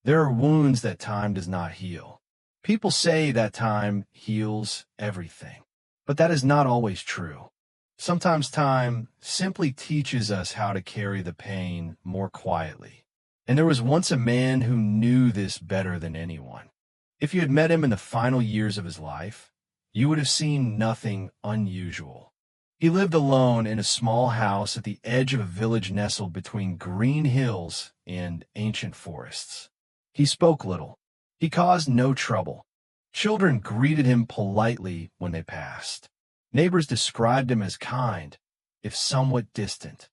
There are wounds that time does not heal. People say that time heals everything, but that is not always true. Sometimes time simply teaches us how to carry the pain more quietly. And there was once a man who knew this better than anyone. If you had met him in the final years of his life, you would have seen nothing unusual. He lived alone in a small house at the edge of a village nestled between green hills and ancient forests. He spoke little. He caused no trouble. Children greeted him politely when they passed. Neighbors described him as kind, if somewhat distant.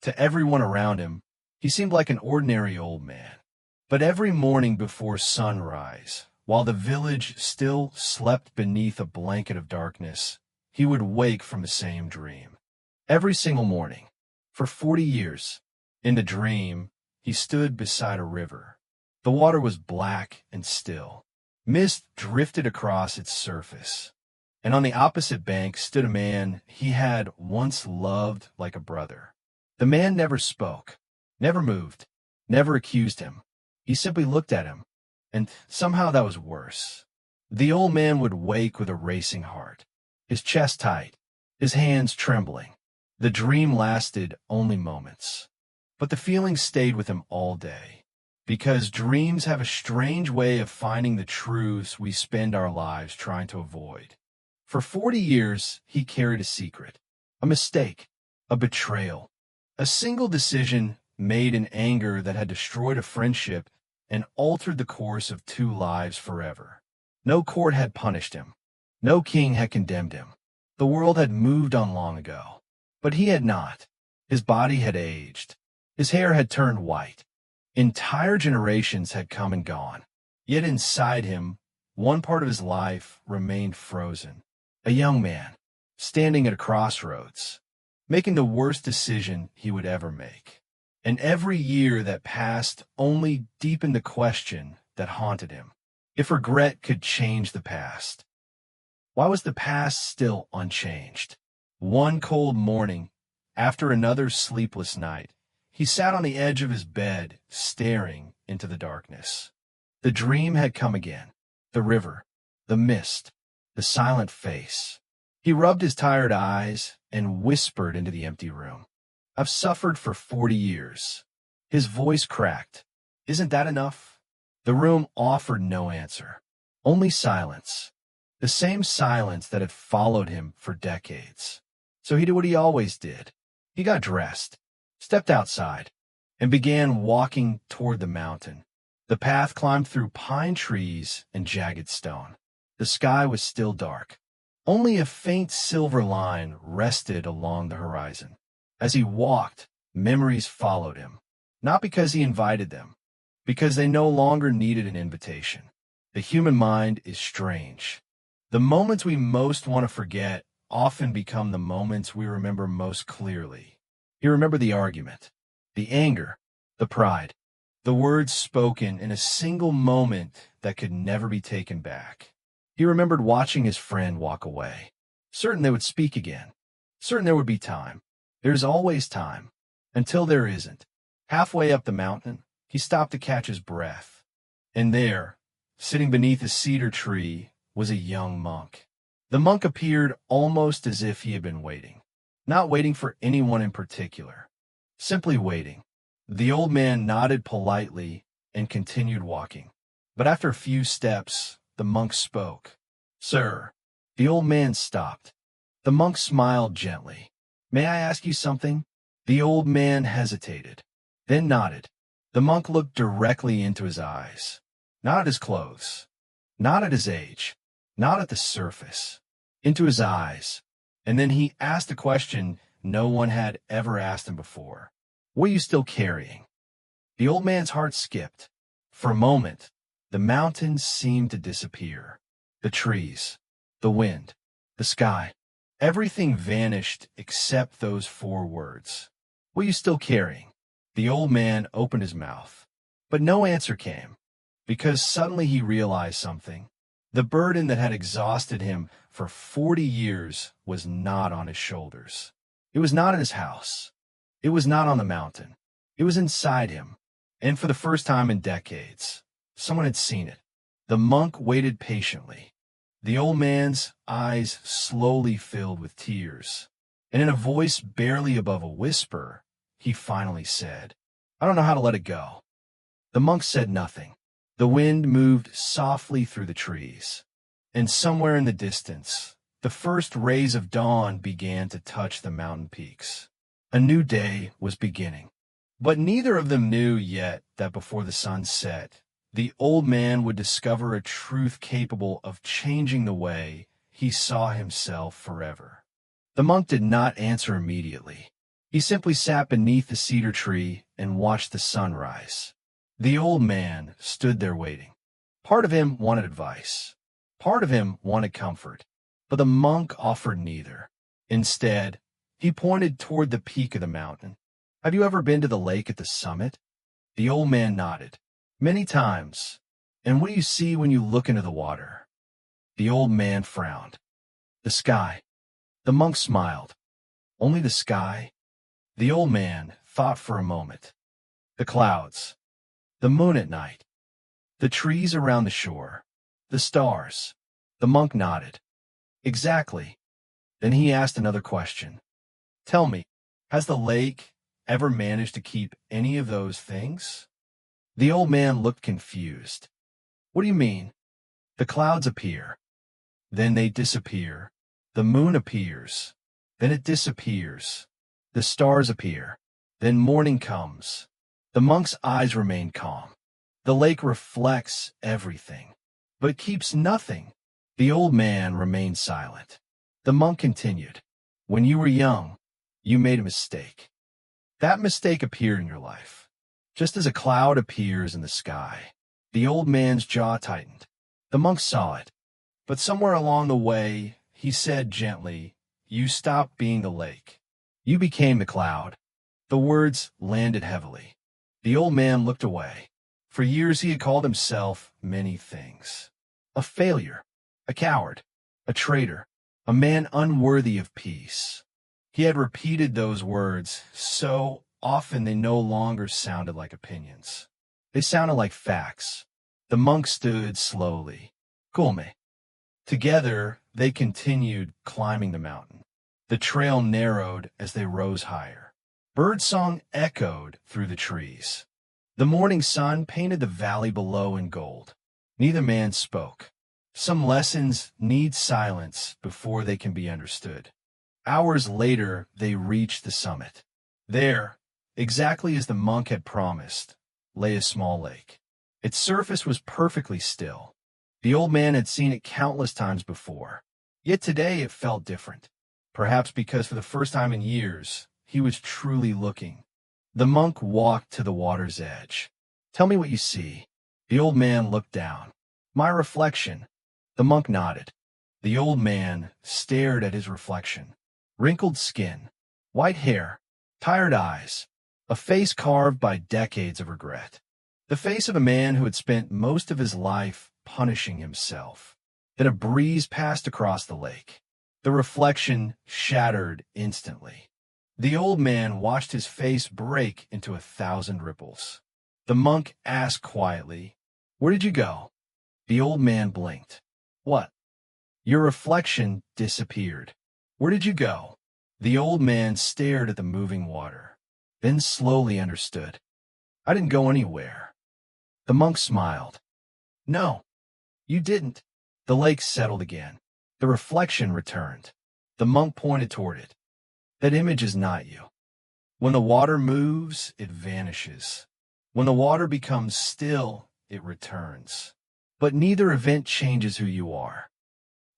To everyone around him, he seemed like an ordinary old man. But every morning before sunrise, while the village still slept beneath a blanket of darkness, he would wake from the same dream. Every single morning, for 40 years, in the dream, he stood beside a river. The water was black and still. Mist drifted across its surface. And on the opposite bank stood a man he had once loved like a brother. The man never spoke, never moved, never accused him. He simply looked at him, and somehow that was worse. The old man would wake with a racing heart, his chest tight, his hands trembling. The dream lasted only moments, but the feeling stayed with him all day, because dreams have a strange way of finding the truths we spend our lives trying to avoid. For 40 years, he carried a secret, a mistake, a betrayal, a single decision made in anger that had destroyed a friendship and altered the course of two lives forever. No court had punished him. No king had condemned him. The world had moved on long ago. But he had not. His body had aged. His hair had turned white. Entire generations had come and gone. Yet inside him, one part of his life remained frozen. A young man, standing at a crossroads, making the worst decision he would ever make. And every year that passed only deepened the question that haunted him. If regret could change the past, why was the past still unchanged? One cold morning, after another sleepless night, he sat on the edge of his bed, staring into the darkness. The dream had come again. The river, the mist, the silent face. He rubbed his tired eyes and whispered into the empty room. I've suffered for 40 years. His voice cracked. Isn't that enough? The room offered no answer. Only silence. The same silence that had followed him for decades. So he did what he always did. He got dressed, stepped outside, and began walking toward the mountain. The path climbed through pine trees and jagged stone. The sky was still dark. Only a faint silver line rested along the horizon. As he walked, memories followed him, not because he invited them, because they no longer needed an invitation. The human mind is strange. The moments we most want to forget often become the moments we remember most clearly. He remembered the argument, the anger, the pride, the words spoken in a single moment that could never be taken back. He remembered watching his friend walk away, certain they would speak again, certain there would be time. There's always time, until there isn't. Halfway up the mountain, he stopped to catch his breath. And there, sitting beneath a cedar tree, was a young monk. The monk appeared almost as if he had been waiting, not waiting for anyone in particular, simply waiting. The old man nodded politely and continued walking. But after a few steps, the monk spoke. Sir, the old man stopped. The monk smiled gently. May I ask you something? The old man hesitated, then nodded. The monk looked directly into his eyes, not at his clothes, not at his age, not at the surface, into his eyes. And then he asked a question no one had ever asked him before. What are you still carrying? The old man's heart skipped. For a moment, the mountains seemed to disappear. The trees, the wind, the sky. Everything vanished except those 4 words. What are you still carrying? The old man opened his mouth, but no answer came, because suddenly he realized something. The burden that had exhausted him for 40 years was not on his shoulders. It was not in his house. It was not on the mountain. It was inside him. And for the first time in decades, Someone had seen it. The monk waited patiently. The old man's eyes slowly filled with tears, and in a voice barely above a whisper, he finally said, "I don't know how to let it go." The monk said nothing. The wind moved softly through the trees, and somewhere in the distance, the first rays of dawn began to touch the mountain peaks. A new day was beginning. But neither of them knew yet that before the sun set, the old man would discover a truth capable of changing the way he saw himself forever. The monk did not answer immediately. He simply sat beneath the cedar tree and watched the sun rise. The old man stood there waiting. Part of him wanted advice. Part of him wanted comfort. But the monk offered neither. Instead, he pointed toward the peak of the mountain. "Have you ever been to the lake at the summit?" The old man nodded. "Many times. And what do you see when you look into the water?" The old man frowned. "The sky." The monk smiled. "Only the sky?" The old man thought for a moment. "The clouds. The moon at night. The trees around the shore. The stars." The monk nodded. "Exactly." Then he asked another question. "Tell me, has the lake ever managed to keep any of those things?" The old man looked confused. "What do you mean?" "The clouds appear. Then they disappear. The moon appears. Then it disappears. The stars appear. Then morning comes." The monk's eyes remained calm. "The lake reflects everything, but keeps nothing." The old man remained silent. The monk continued. "When you were young, you made a mistake. That mistake appeared in your life, just as a cloud appears in the sky." The old man's jaw tightened. The monk saw it, but somewhere along the way, he said gently, "You stopped being the lake. You became the cloud." The words landed heavily. The old man looked away. For years he had called himself many things. A failure, a coward, a traitor, a man unworthy of peace. He had repeated those words so often they no longer sounded like opinions. They sounded like facts. The monk stood slowly. "Come." Together, they continued climbing the mountain. The trail narrowed as they rose higher. Birdsong echoed through the trees. The morning sun painted the valley below in gold. Neither man spoke. Some lessons need silence before they can be understood. Hours later, they reached the summit. There, exactly as the monk had promised, lay a small lake. Its surface was perfectly still. The old man had seen it countless times before. Yet today it felt different. Perhaps because for the first time in years, he was truly looking. The monk walked to the water's edge. "Tell me what you see." The old man looked down. "My reflection." The monk nodded. The old man stared at his reflection. Wrinkled skin, white hair, tired eyes, a face carved by decades of regret. The face of a man who had spent most of his life punishing himself. Then a breeze passed across the lake. The reflection shattered instantly. The old man watched his face break into 1,000 ripples. The monk asked quietly, "Where did you go?" The old man blinked. "What?" "Your reflection disappeared." "Where did you go?" The old man stared at the moving water, then slowly understood. "I didn't go anywhere." The monk smiled. "No, you didn't." The lake settled again. The reflection returned. The monk pointed toward it. "That image is not you. When the water moves, it vanishes. When the water becomes still, it returns. But neither event changes who you are."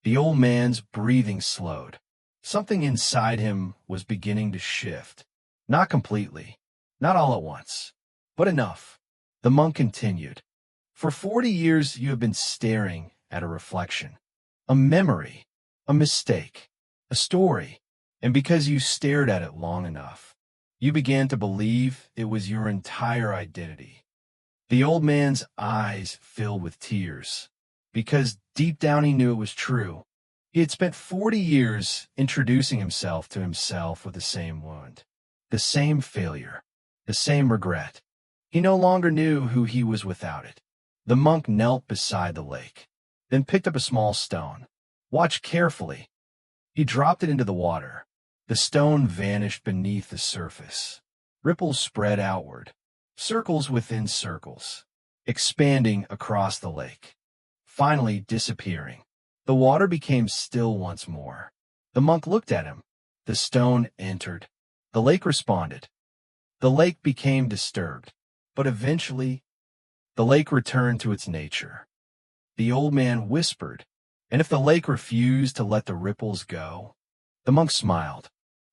The old man's breathing slowed. Something inside him was beginning to shift. Not completely, not all at once, but enough. The monk continued. "For 40 years you have been staring at a reflection, a memory, a mistake, a story, and because you stared at it long enough, you began to believe it was your entire identity." The old man's eyes filled with tears, because deep down he knew it was true. He had spent 40 years introducing himself to himself with the same wound, the same failure, the same regret. He no longer knew who he was without it. The monk knelt beside the lake, then picked up a small stone. Watch carefully. He dropped it into the water. The stone vanished beneath the surface. Ripples spread outward, circles within circles, expanding across the lake, finally disappearing. The water became still once more. The monk looked at him. The stone entered. The lake responded. The lake became disturbed, but eventually, the lake returned to its nature. The old man whispered, "And if the lake refused to let the ripples go?" The monk smiled.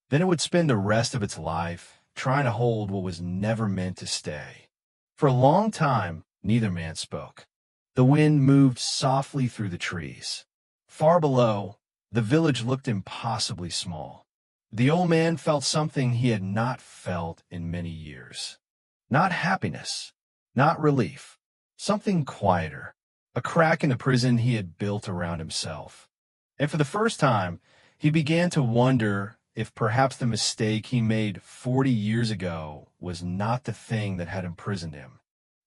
"Then it would spend the rest of its life trying to hold what was never meant to stay." For a long time, neither man spoke. The wind moved softly through the trees. Far below, the village looked impossibly small. The old man felt something he had not felt in many years. Not happiness, not relief, something quieter, a crack in the prison he had built around himself. And for the first time, he began to wonder if perhaps the mistake he made 40 years ago was not the thing that had imprisoned him.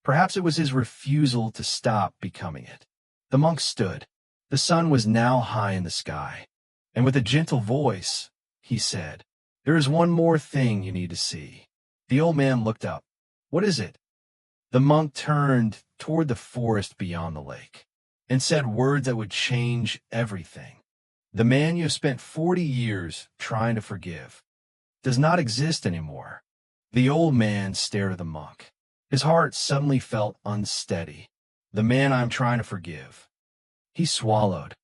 Perhaps it was his refusal to stop becoming it. The monk stood. The sun was now high in the sky, and with a gentle voice, he said, "There is one more thing you need to see." The old man looked up. "What is it?" The monk turned toward the forest beyond the lake and said words that would change everything. "The man you have spent 40 years trying to forgive does not exist anymore." The old man stared at the monk. His heart suddenly felt unsteady. "The man I'm trying to forgive," he swallowed,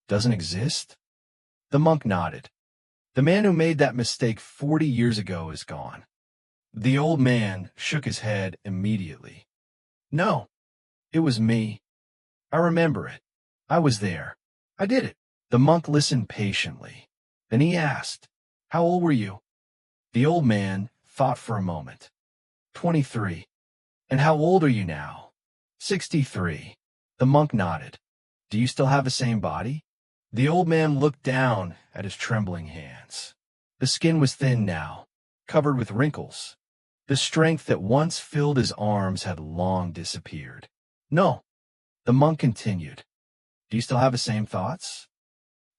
"doesn't exist?" The monk nodded. "The man who made that mistake 40 years ago is gone." The old man shook his head immediately. "No, it was me. I remember it. I was there. I did it." The monk listened patiently. Then he asked, "How old were you?" The old man thought for a moment. 23. "And how old are you now?" 63. The monk nodded. "Do you still have the same body?" The old man looked down at his trembling hands. The skin was thin now, covered with wrinkles. The strength that once filled his arms had long disappeared. "No." The monk continued. "Do you still have the same thoughts?"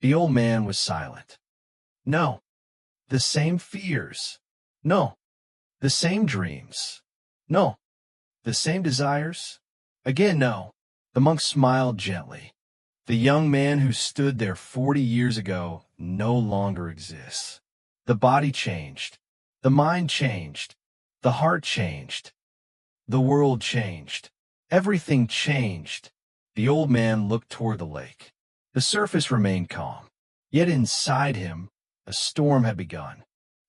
The old man was silent. "No." "The same fears?" "No." "The same dreams?" "No." "The same desires?" Again, no. The monk smiled gently. "The young man who stood there 40 years ago no longer exists. The body changed. The mind changed. The heart changed. The world changed. Everything changed." The old man looked toward the lake. The surface remained calm. Yet inside him, a storm had begun,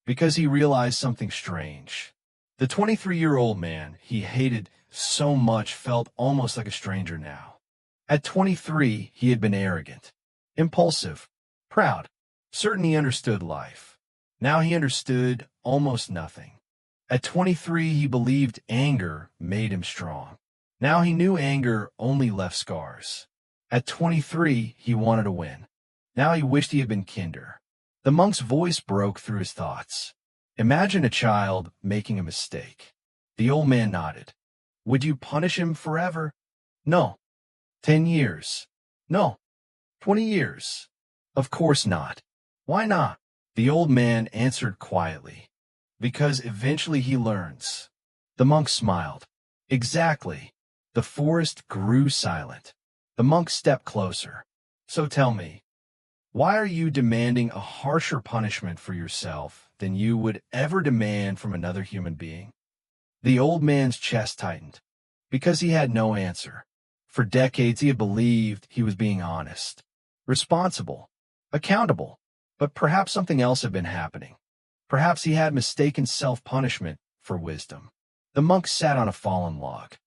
because he realized something strange. The 23-year-old man he hated so much felt almost like a stranger now. At 23, he had been arrogant, impulsive, proud, certain he understood life. Now he understood almost nothing. At 23, he believed anger made him strong. Now he knew anger only left scars. At 23, he wanted to win. Now he wished he had been kinder. The monk's voice broke through his thoughts. "Imagine a child making a mistake." The old man nodded. "Would you punish him forever?" "No." 10 years? "No." 20 years? "Of course not." "Why not?" The old man answered quietly. "Because eventually he learns." The monk smiled. "Exactly." The forest grew silent. The monk stepped closer. "So tell me, why are you demanding a harsher punishment for yourself than you would ever demand from another human being?" The old man's chest tightened. Because he had no answer. For decades he had believed he was being honest, responsible, accountable. But perhaps something else had been happening. Perhaps he had mistaken self-punishment for wisdom. The monk sat on a fallen log.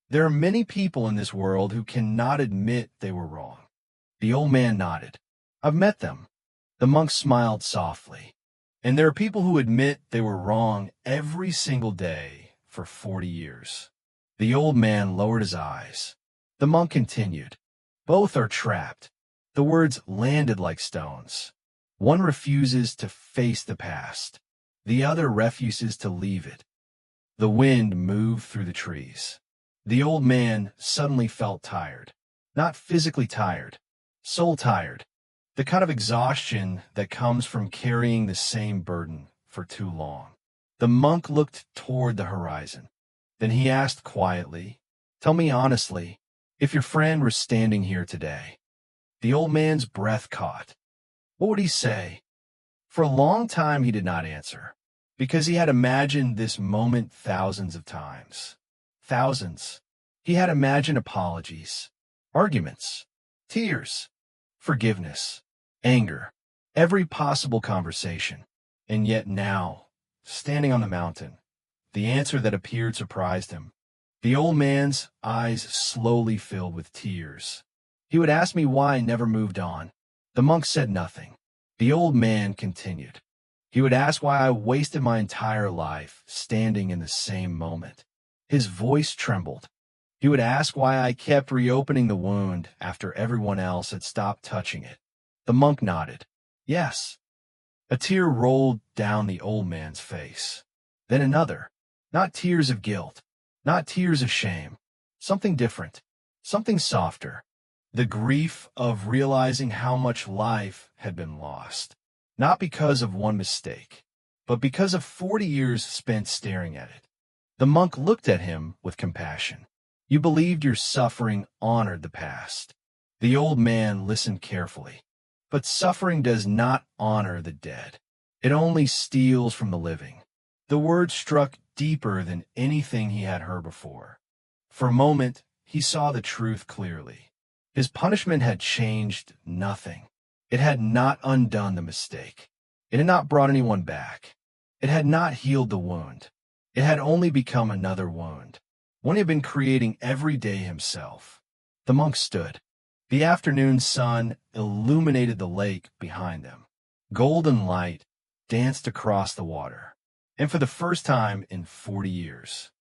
"There are many people in this world who cannot admit they were wrong." The old man nodded. "I've met them." The monk smiled softly. "And there are people who admit they were wrong every single day for 40 years. The old man lowered his eyes. The monk continued. "Both are trapped." The words landed like stones. One refuses to face the past. The other refuses to leave it. The wind moved through the trees. The old man suddenly felt tired. Not physically tired, soul tired. The kind of exhaustion that comes from carrying the same burden for too long. The monk looked toward the horizon. Then he asked quietly, "Tell me honestly, if your friend were standing here today." The old man's breath caught. What would he say? For a long time he did not answer, because he had imagined this moment thousands of times. Thousands. He had imagined apologies, arguments, tears, forgiveness, anger, every possible conversation. And yet now, standing on the mountain, the answer that appeared surprised him. The old man's eyes slowly filled with tears. He would ask me why I never moved on. The monk said nothing. The old man continued. He would ask why I wasted my entire life standing in the same moment. His voice trembled. He would ask why I kept reopening the wound after everyone else had stopped touching it. The monk nodded. Yes. A tear rolled down the old man's face. Then another. Not tears of guilt. Not tears of shame. Something different. Something softer. The grief of realizing how much life had been lost. Not because of one mistake, but because of 40 years spent staring at it. The monk looked at him with compassion. You believed your suffering honored the past. The old man listened carefully. But suffering does not honor the dead. It only steals from the living. The word struck deeper than anything he had heard before. For a moment, he saw the truth clearly. His punishment had changed nothing. It had not undone the mistake. It had not brought anyone back. It had not healed the wound. It had only become another wound, one he had been creating every day himself. The monk stood. The afternoon sun illuminated the lake behind them. Golden light danced across the water. And for the first time in 40 years,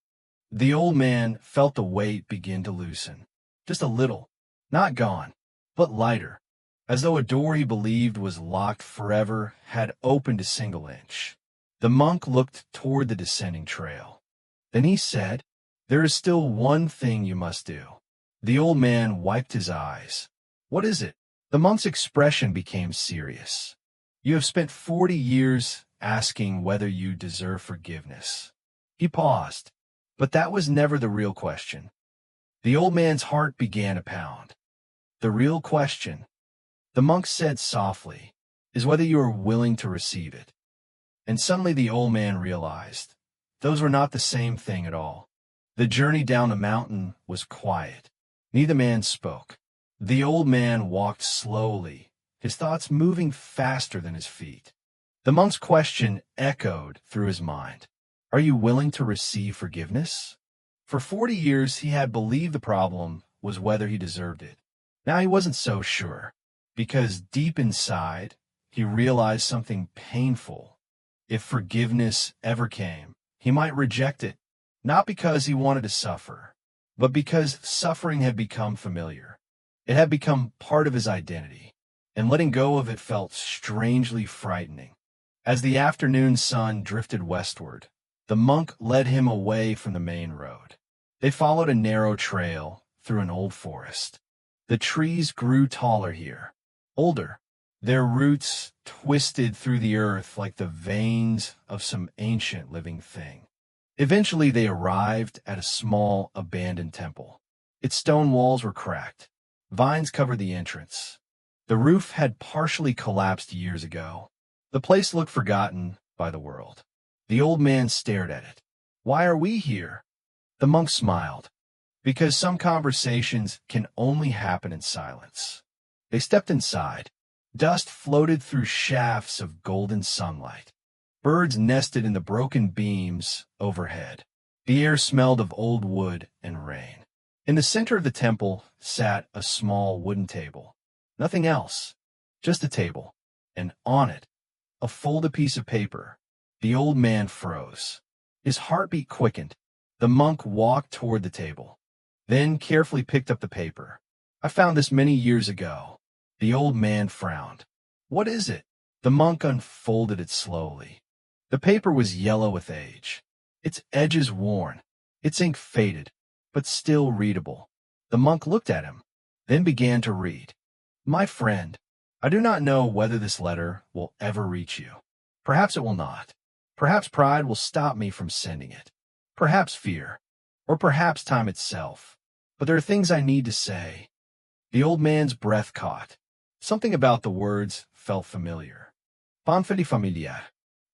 the old man felt the weight begin to loosen. Just a little. Not gone, but lighter. As though a door he believed was locked forever had opened a single inch. The monk looked toward the descending trail. Then he said, "There is still one thing you must do." The old man wiped his eyes. "What is it?" The monk's expression became serious. "You have spent 40 years asking whether you deserve forgiveness." He paused, but that was never the real question. The old man's heart began to pound. "The real question," the monk said softly, "is whether you are willing to receive it." And suddenly the old man realized those were not the same thing at all. The journey down the mountain was quiet. Neither man spoke. The old man walked slowly, his thoughts moving faster than his feet. The monk's question echoed through his mind. Are you willing to receive forgiveness? For 40 years he had believed the problem was whether he deserved it. Now he wasn't so sure, because deep inside he realized something painful. If forgiveness ever came, he might reject it, not because he wanted to suffer, but because suffering had become familiar. It had become part of his identity, and letting go of it felt strangely frightening. As the afternoon sun drifted westward, the monk led him away from the main road. They followed a narrow trail through an old forest. The trees grew taller here, older, their roots twisted through the earth like the veins of some ancient living thing. Eventually they arrived at a small, abandoned temple. Its stone walls were cracked. Vines covered the entrance. The roof had partially collapsed years ago. The place looked forgotten by the world. The old man stared at it. "Why are we here?" The monk smiled. "Because some conversations can only happen in silence." They stepped inside. Dust floated through shafts of golden sunlight. Birds nested in the broken beams overhead. The air smelled of old wood and rain. In the center of the temple sat a small wooden table. Nothing else, just a table, and on it, a folded piece of paper. The old man froze. His heartbeat quickened. The monk walked toward the table, then carefully picked up the paper. "I found this many years ago." The old man frowned. "What is it?" The monk unfolded it slowly. The paper was yellow with age, its edges worn, its ink faded. but still readable. The monk looked at him, then began to read. My friend, I do not know whether this letter will ever reach you. Perhaps it will not. Perhaps pride will stop me from sending it. Perhaps fear. Or perhaps time itself. But there are things I need to say. The old man's breath caught. Something about the words felt familiar. Bonfidi familia.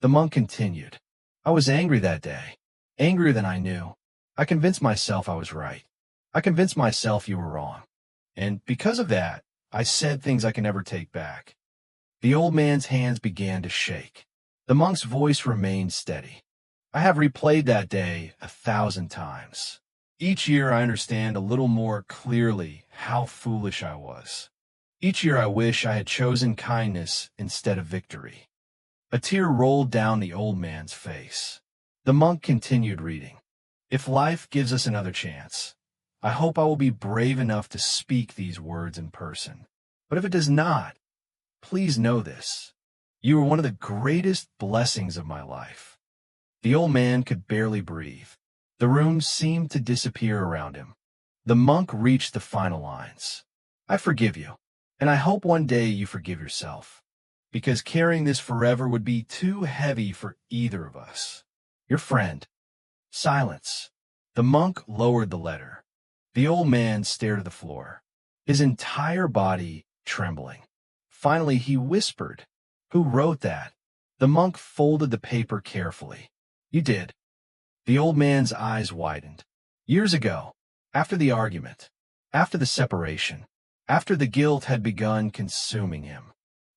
The monk continued. I was angry that day. Angrier than I knew. I convinced myself I was right. I convinced myself you were wrong. And because of that, I said things I can never take back. The old man's hands began to shake. The monk's voice remained steady. I have replayed that day 1,000 times. Each year I understand a little more clearly how foolish I was. Each year I wish I had chosen kindness instead of victory. A tear rolled down the old man's face. The monk continued reading. If life gives us another chance, I hope I will be brave enough to speak these words in person. But if it does not, please know this. You are one of the greatest blessings of my life. The old man could barely breathe. The room seemed to disappear around him. The monk reached the final lines. I forgive you, and I hope one day you forgive yourself, because carrying this forever would be too heavy for either of us. Your friend. Silence. The monk lowered the letter. The old man stared at the floor, his entire body trembling. Finally, he whispered, Who wrote that? The monk folded the paper carefully. You did. The old man's eyes widened. Years ago, after the argument, after the separation, after the guilt had begun consuming him,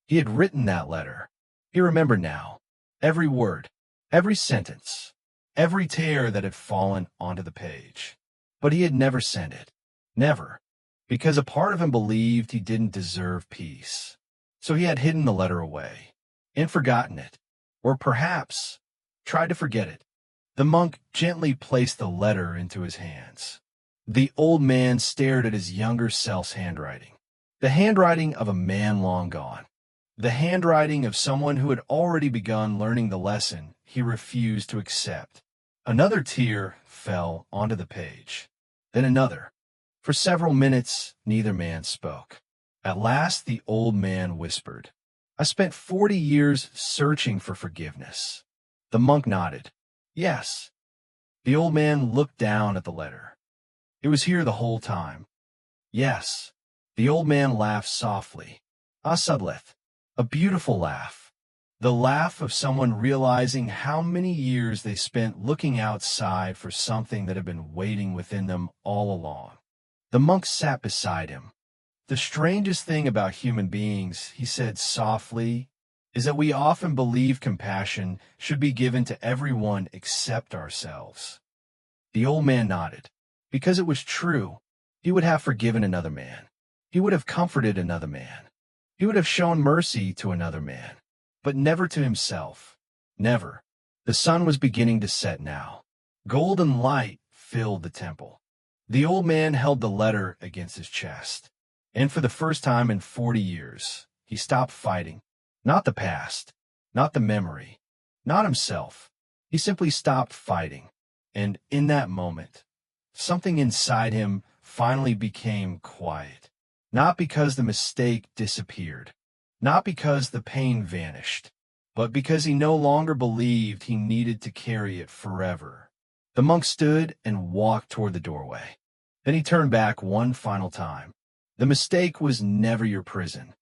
he had written that letter. He remembered now, every word, every sentence, every tear that had fallen onto the page. But he had never sent it. Never. Because a part of him believed he didn't deserve peace. So he had hidden the letter away, and forgotten it, or perhaps tried to forget it. The monk gently placed the letter into his hands. The old man stared at his younger self's handwriting. The handwriting of a man long gone. The handwriting of someone who had already begun learning the lesson he refused to accept. Another tear fell onto the page. Then another. For several minutes, neither man spoke. At last, the old man whispered, I spent 40 years searching for forgiveness. The monk nodded. Yes. The old man looked down at the letter. It was here the whole time. Yes. The old man laughed softly. Asudleth. A beautiful laugh. The laugh of someone realizing how many years they spent looking outside for something that had been waiting within them all along. The monk sat beside him. The strangest thing about human beings, he said softly, is that we often believe compassion should be given to everyone except ourselves. The old man nodded. Because it was true, he would have forgiven another man. He would have comforted another man. He would have shown mercy to another man, but never to himself. Never. The sun was beginning to set now. Golden light filled the temple. The old man held the letter against his chest, and for the first time in 40 years, he stopped fighting. Not the past, not the memory, not himself. He simply stopped fighting, and in that moment, something inside him finally became quiet. Not because the mistake disappeared, not because the pain vanished, but because he no longer believed he needed to carry it forever. The monk stood and walked toward the doorway. Then he turned back one final time. The mistake was never your prison.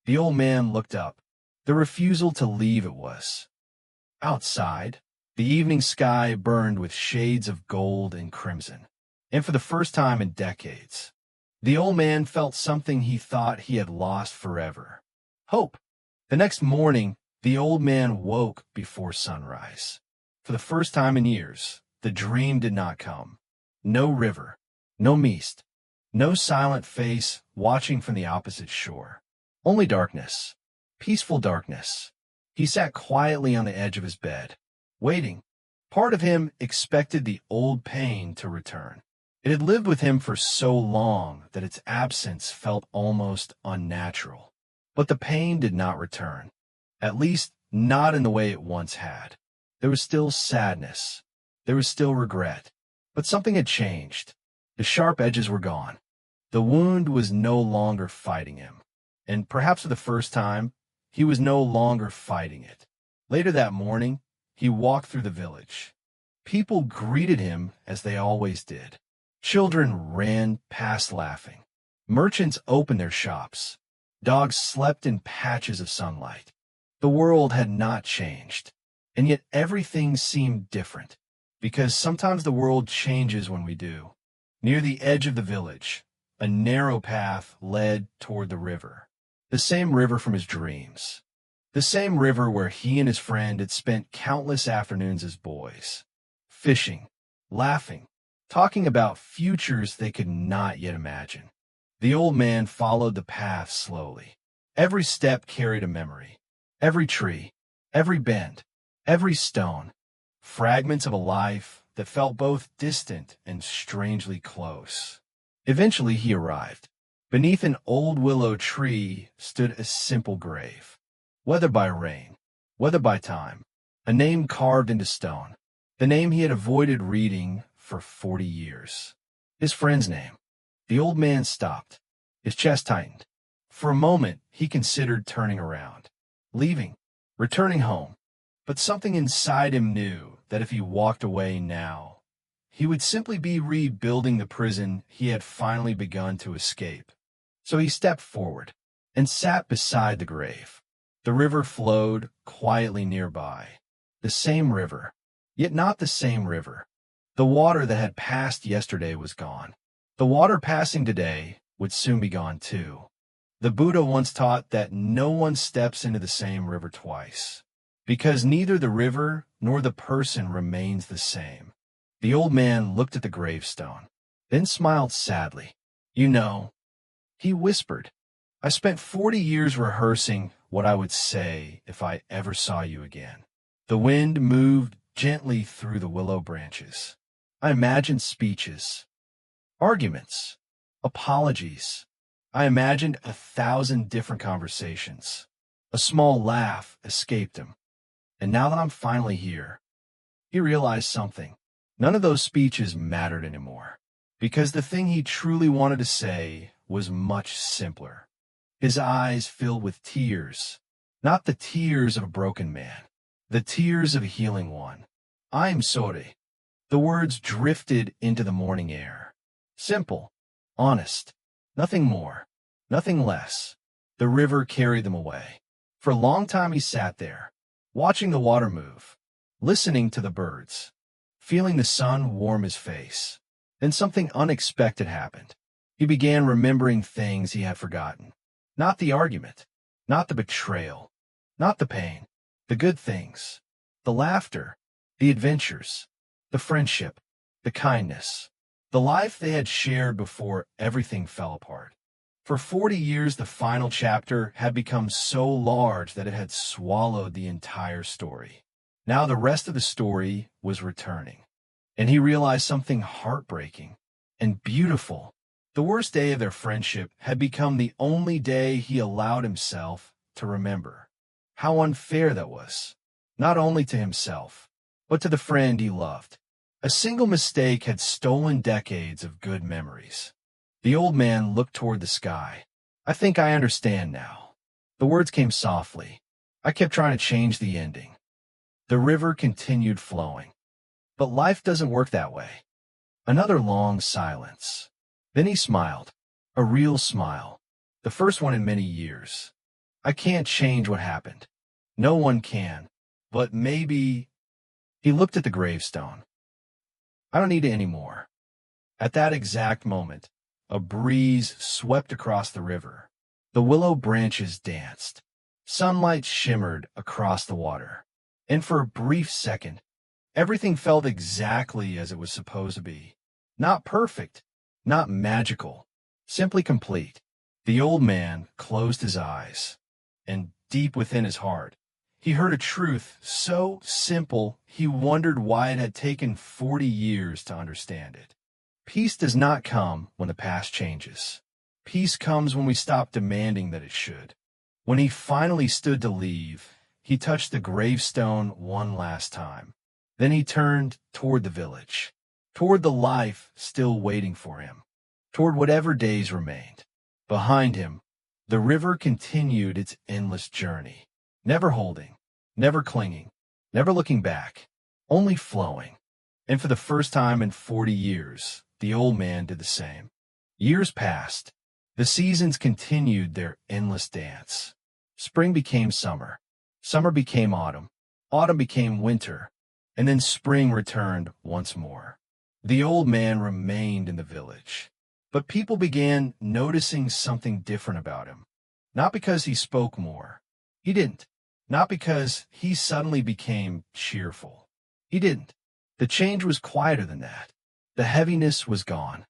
The old man looked up. The refusal to leave it was. Outside, the evening sky burned with shades of gold and crimson. And for the first time in decades, the old man felt something he thought he had lost forever. Hope. The next morning, the old man woke before sunrise. For the first time in years, the dream did not come. No river, no mist, no silent face watching from the opposite shore. Only darkness, peaceful darkness. He sat quietly on the edge of his bed, waiting. Part of him expected the old pain to return. It had lived with him for so long that its absence felt almost unnatural. But the pain did not return, at least not in the way it once had. There was still sadness. There was still regret. But something had changed. The sharp edges were gone. The wound was no longer fighting him. And perhaps for the first time, he was no longer fighting it. Later that morning, he walked through the village. People greeted him as they always did. Children ran past laughing. Merchants opened their shops. Dogs slept in patches of sunlight. The world had not changed, and yet everything seemed different, because sometimes the world changes when we do. Near the edge of the village, a narrow path led toward the river. The same river from his dreams. The same river where he and his friend had spent countless afternoons as boys. Fishing, laughing, talking about futures they could not yet imagine. The old man followed the path slowly. Every step carried a memory. Every tree, every bend, every stone. Fragments of a life that felt both distant and strangely close. Eventually he arrived. Beneath an old willow tree stood a simple grave. Weathered by rain, weathered by time, a name carved into stone. The name he had avoided reading for 40 years. His friend's name. The old man stopped. His chest tightened. For a moment, he considered turning around, leaving, returning home. But something inside him knew that if he walked away now, he would simply be rebuilding the prison he had finally begun to escape. So he stepped forward and sat beside the grave. The river flowed quietly nearby. The same river, yet not the same river. The water that had passed yesterday was gone. The water passing today would soon be gone too. The Buddha once taught that no one steps into the same river twice, because neither the river nor the person remains the same. The old man looked at the gravestone, then smiled sadly. You know, he whispered, I spent 40 years rehearsing what I would say if I ever saw you again. The wind moved gently through the willow branches. I imagined speeches, arguments, apologies. I imagined 1,000 different conversations. A small laugh escaped him. And now that I'm finally here, he realized something. None of those speeches mattered anymore, because the thing he truly wanted to say was much simpler. His eyes filled with tears, not the tears of a broken man, the tears of a healing one. I'm sorry. The words drifted into the morning air. Simple, honest, nothing more, nothing less. The river carried them away. For a long time he sat there, watching the water move, listening to the birds, feeling the sun warm his face. Then something unexpected happened. He began remembering things he had forgotten. Not the argument, not the betrayal, not the pain, the good things, the laughter, the adventures, the friendship, the kindness, the life they had shared before everything fell apart. For 40 years, the final chapter had become so large that it had swallowed the entire story. Now the rest of the story was returning, and he realized something heartbreaking and beautiful. The worst day of their friendship had become the only day he allowed himself to remember. How unfair that was, not only to himself, but to the friend he loved. A single mistake had stolen decades of good memories. The old man looked toward the sky. I think I understand now. The words came softly. I kept trying to change the ending. The river continued flowing. But life doesn't work that way. Another long silence. Then he smiled. A real smile. The first one in many years. I can't change what happened. No one can. But maybe... He looked at the gravestone. I don't need it anymore. At that exact moment, a breeze swept across the river. The willow branches danced. Sunlight shimmered across the water. And for a brief second, everything felt exactly as it was supposed to be. Not perfect, not magical, simply complete. The old man closed his eyes, and deep within his heart, he heard a truth so simple he wondered why it had taken 40 years to understand it. Peace does not come when the past changes. Peace comes when we stop demanding that it should. When he finally stood to leave, he touched the gravestone one last time. Then he turned toward the village, toward the life still waiting for him, toward whatever days remained. Behind him, the river continued its endless journey, never holding, never clinging, never looking back, only flowing. And for the first time in 40 years, the old man did the same. Years passed. The seasons continued their endless dance. Spring became summer. Summer became autumn. Autumn became winter. And then spring returned once more. The old man remained in the village. But people began noticing something different about him. Not because he spoke more. He didn't. Not because he suddenly became cheerful. He didn't. The change was quieter than that. The heaviness was gone.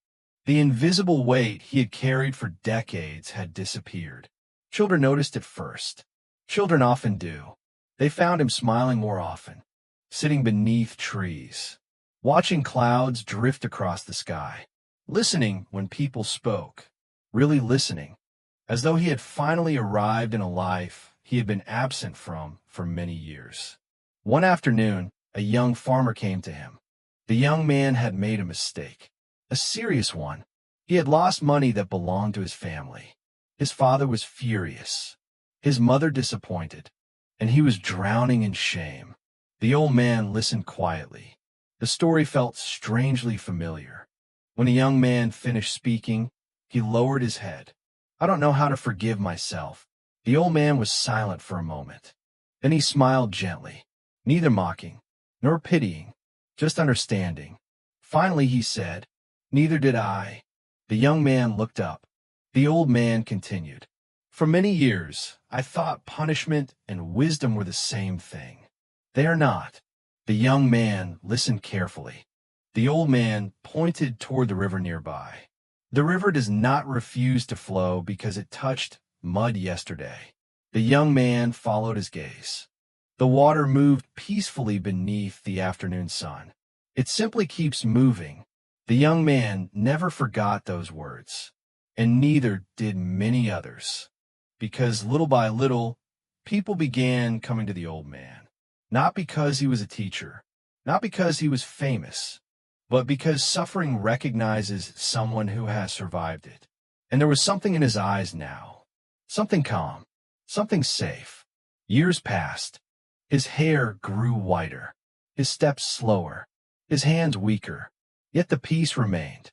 The invisible weight he had carried for decades had disappeared. Children noticed it first. Children often do. They found him smiling more often, sitting beneath trees, watching clouds drift across the sky, listening when people spoke, really listening, as though he had finally arrived in a life he had been absent from for many years. One afternoon, a young farmer came to him. The young man had made a mistake, a serious one. He had lost money that belonged to his family. His father was furious, his mother disappointed, and he was drowning in shame. The old man listened quietly. The story felt strangely familiar. When the young man finished speaking, he lowered his head. "I don't know how to forgive myself." The old man was silent for a moment. Then he smiled gently, neither mocking nor pitying, just understanding. Finally he said, "Neither did I." The young man looked up. The old man continued, "For many years, I thought punishment and wisdom were the same thing. They are not." The young man listened carefully. The old man pointed toward the river nearby. "The river does not refuse to flow because it touched mud yesterday." The young man followed his gaze. The water moved peacefully beneath the afternoon sun. "It simply keeps moving." The young man never forgot those words, and neither did many others, because little by little, people began coming to the old man, not because he was a teacher, not because he was famous, but because suffering recognizes someone who has survived it. And there was something in his eyes now, something calm, something safe. Years passed. His hair grew whiter, his steps slower, his hands weaker, yet the peace remained.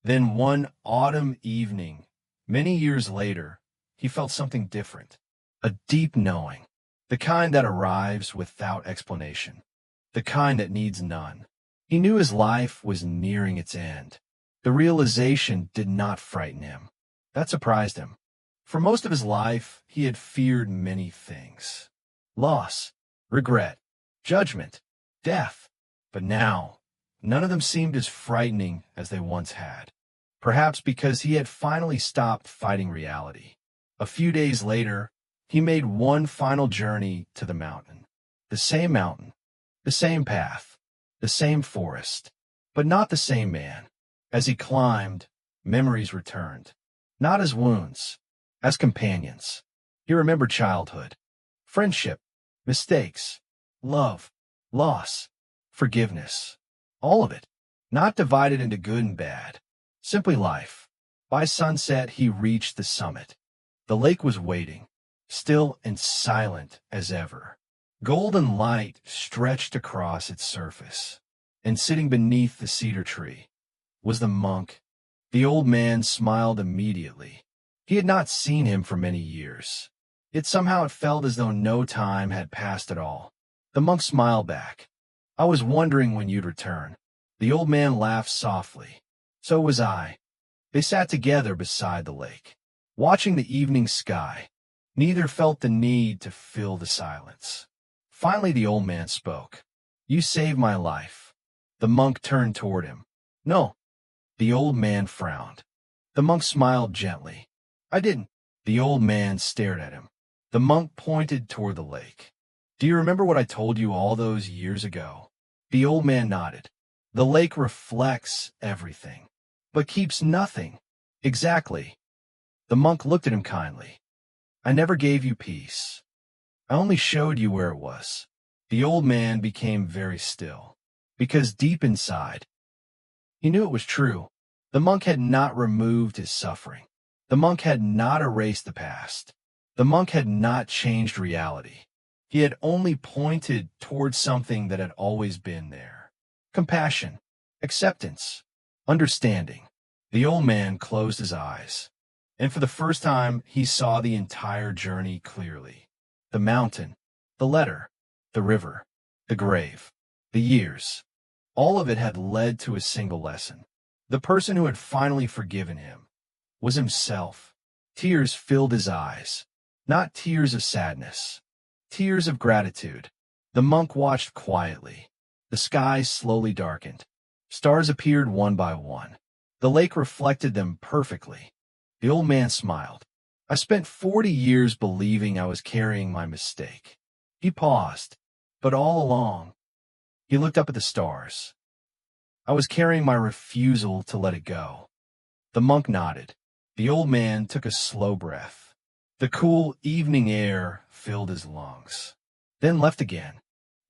Then one autumn evening, many years later, he felt something different, a deep knowing, the kind that arrives without explanation, the kind that needs none. He knew his life was nearing its end. The realization did not frighten him. That surprised him. For most of his life, he had feared many things: loss, regret, judgment, death. But now, none of them seemed as frightening as they once had. Perhaps because he had finally stopped fighting reality. A few days later, he made one final journey to the mountain. The same mountain, the same path, the same forest, but not the same man. As he climbed, memories returned, not as wounds, as companions. He remembered childhood, friendship, mistakes, love, loss, forgiveness, all of it, not divided into good and bad, simply life. By sunset, he reached the summit. The lake was waiting, still and silent as ever. Golden light stretched across its surface, and sitting beneath the cedar tree was the monk. The old man smiled immediately. He had not seen him for many years. Yet somehow it felt as though no time had passed at all. The monk smiled back. "I was wondering when you'd return." The old man laughed softly. "So was I." They sat together beside the lake, watching the evening sky. Neither felt the need to fill the silence. Finally the old man spoke. "You saved my life." The monk turned toward him. "No." The old man frowned. The monk smiled gently. "I didn't." The old man stared at him. The monk pointed toward the lake. "Do you remember what I told you all those years ago?" The old man nodded. "The lake reflects everything, but keeps nothing." "Exactly." The monk looked at him kindly. "I never gave you peace. I only showed you where it was." The old man became very still, because deep inside, He knew it was true. The monk had not removed his suffering. The monk had not erased the past. The monk had not changed reality. He had only pointed towards something that had always been there. Compassion, acceptance, understanding. The old man closed his eyes, and for the first time he saw the entire journey clearly. The mountain, the letter, the river, the grave, the years. All of it had led to a single lesson. The person who had finally forgiven him was himself. Tears filled his eyes, not tears of sadness, tears of gratitude. The monk watched quietly. The sky slowly darkened. Stars appeared one by one. The lake reflected them perfectly. The old man smiled. I spent 40 years believing I was carrying my mistake. He paused, but all along, he looked up at the stars. I was carrying my refusal to let it go. The monk nodded. The old man took a slow breath. The cool evening air filled his lungs, then left again.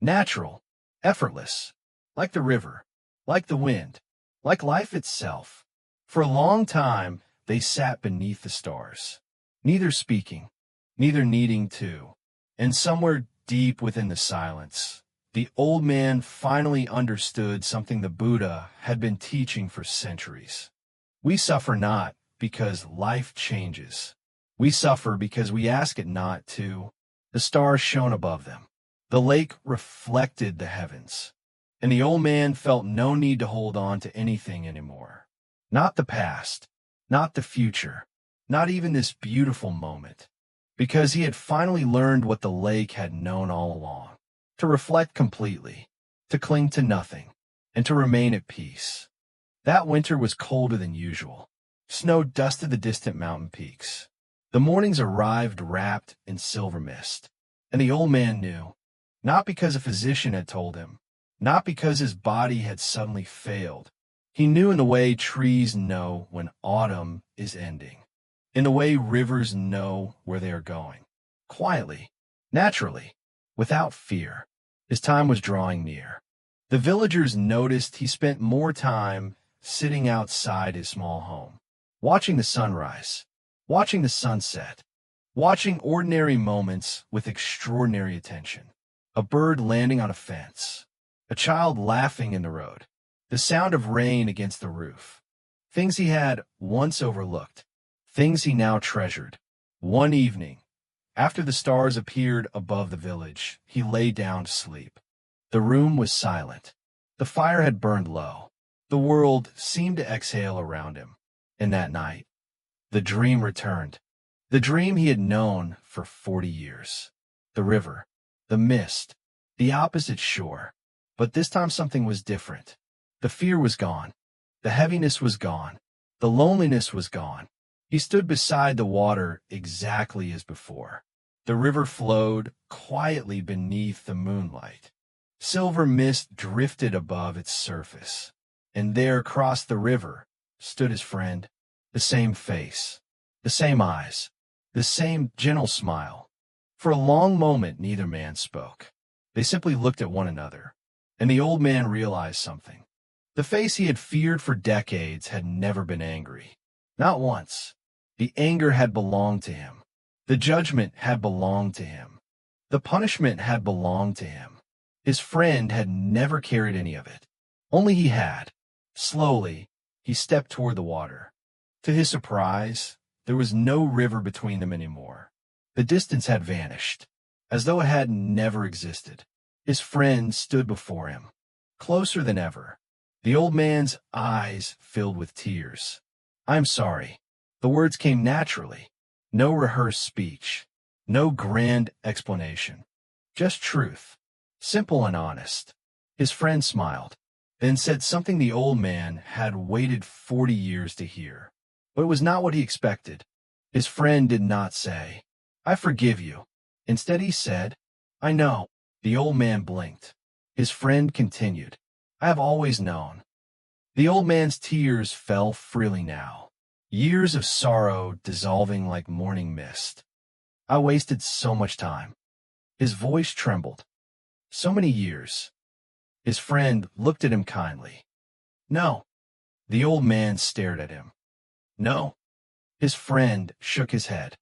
Natural, effortless, like the river, like the wind, like life itself. For a long time, they sat beneath the stars, neither speaking, neither needing to. And somewhere deep within the silence, the old man finally understood something the Buddha had been teaching for centuries. We suffer not because life changes. We suffer because we ask it not to. The stars shone above them. The lake reflected the heavens. And the old man felt no need to hold on to anything anymore. Not the past, not the future, not even this beautiful moment. Because he had finally learned what the lake had known all along. To reflect completely, to cling to nothing, and to remain at peace. That winter was colder than usual. Snow dusted the distant mountain peaks. The mornings arrived wrapped in silver mist. And the old man knew, not because a physician had told him, not because his body had suddenly failed. He knew in the way trees know when autumn is ending, in the way rivers know where they are going. Quietly, naturally, without fear. His time was drawing near. The villagers noticed he spent more time sitting outside his small home, watching the sunrise, watching the sunset, watching ordinary moments with extraordinary attention. A bird landing on a fence, a child laughing in the road, the sound of rain against the roof. Things he had once overlooked, things he now treasured. One evening, after the stars appeared above the village, he lay down to sleep. The room was silent. The fire had burned low. The world seemed to exhale around him. And that night, the dream returned. The dream he had known for 40 years. The river, the mist, the opposite shore. But this time something was different. The fear was gone. The heaviness was gone. The loneliness was gone. He stood beside the water exactly as before. The river flowed quietly beneath the moonlight. Silver mist drifted above its surface. And there across the river stood his friend, the same face, the same eyes, the same gentle smile. For a long moment neither man spoke. They simply looked at one another, and the old man realized something. The face he had feared for decades had never been angry. Not once. The anger had belonged to him. The judgment had belonged to him. The punishment had belonged to him. His friend had never carried any of it. Only he had. Slowly, he stepped toward the water. To his surprise, there was no river between them anymore. The distance had vanished, as though it had never existed. His friend stood before him, closer than ever. The old man's eyes filled with tears. "I'm sorry." The words came naturally. No rehearsed speech. No grand explanation. Just truth. Simple and honest. His friend smiled, then said something the old man had waited 40 years to hear. But it was not what he expected. His friend did not say, "I forgive you." Instead he said, "I know." The old man blinked. His friend continued, "I have always known." The old man's tears fell freely now. Years of sorrow dissolving like morning mist. "I wasted so much time." His voice trembled. "So many years." His friend looked at him kindly. "No, The old man stared at him. No. His friend shook his head.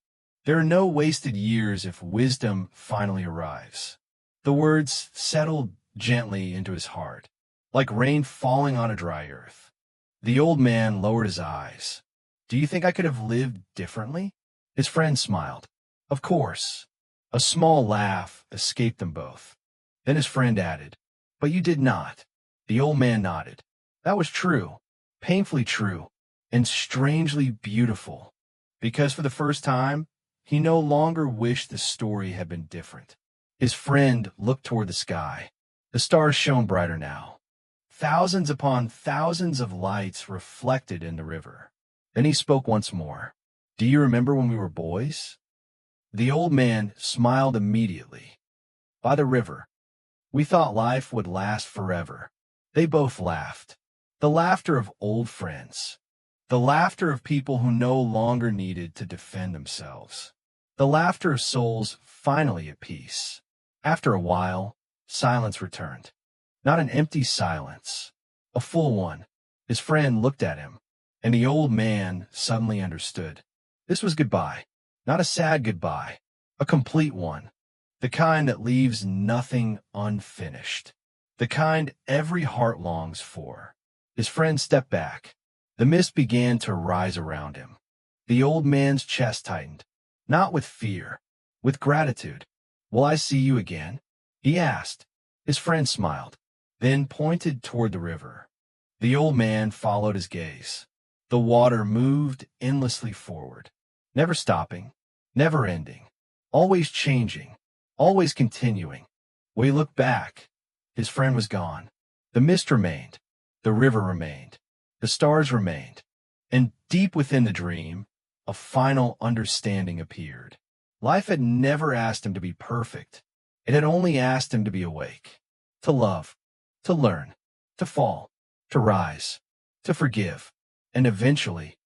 There are no wasted years if wisdom finally arrives. The words settled gently into his heart, like rain falling on a dry earth. The old man lowered his eyes. Do you think I could have lived differently? His friend smiled. Of course. A small laugh escaped them both. Then his friend added, But you did not. The old man nodded. That was true, painfully true, and strangely beautiful, because for the first time, he no longer wished the story had been different. His friend looked toward the sky. The stars shone brighter now. Thousands upon thousands of lights reflected in the river. Then he spoke once more. Do you remember when we were boys? The old man smiled immediately. By the river. We thought life would last forever. They both laughed. The laughter of old friends. The laughter of people who no longer needed to defend themselves. The laughter of souls finally at peace. After a while, silence returned. Not an empty silence, a full one. His friend looked at him, and the old man suddenly understood. This was goodbye, not a sad goodbye, a complete one, the kind that leaves nothing unfinished, the kind every heart longs for. His friend stepped back. The mist began to rise around him. The old man's chest tightened, not with fear, with gratitude. Will I see you again? He asked. His friend smiled, then pointed toward the river. The old man followed his gaze. The water moved endlessly forward, never stopping, never ending, always changing, always continuing. When he looked back, his friend was gone. The mist remained, the river remained, the stars remained, and deep within the dream, a final understanding appeared. Life had never asked him to be perfect. It had only asked him to be awake, to love, to learn, to fall, to rise, to forgive, and eventually,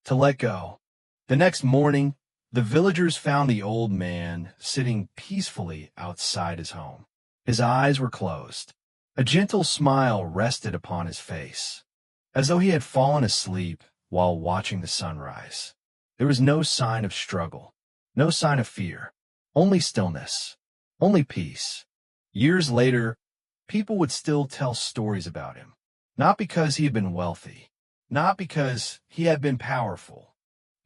to let go. The next morning, the villagers found the old man sitting peacefully outside his home. His eyes were closed. A gentle smile rested upon his face, as though he had fallen asleep while watching the sunrise. There was no sign of struggle, no sign of fear, only stillness, only peace. Years later, people would still tell stories about him, not because he had been wealthy, not because he had been powerful,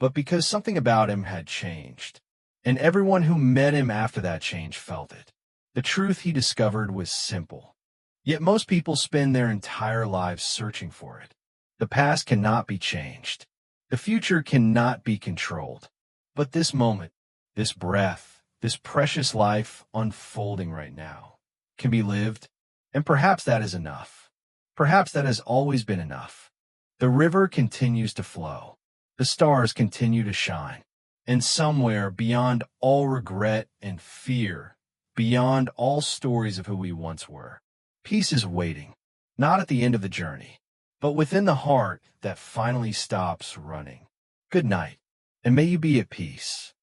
but because something about him had changed, and everyone who met him after that change felt it. The truth he discovered was simple, yet most people spend their entire lives searching for it. The past cannot be changed. The future cannot be controlled. But this moment, this breath, this precious life unfolding right now, can be lived, and perhaps that is enough. Perhaps that has always been enough. The river continues to flow. The stars continue to shine. And somewhere beyond all regret and fear, beyond all stories of who we once were, peace is waiting, not at the end of the journey, but within the heart that finally stops running. Good night, and may you be at peace.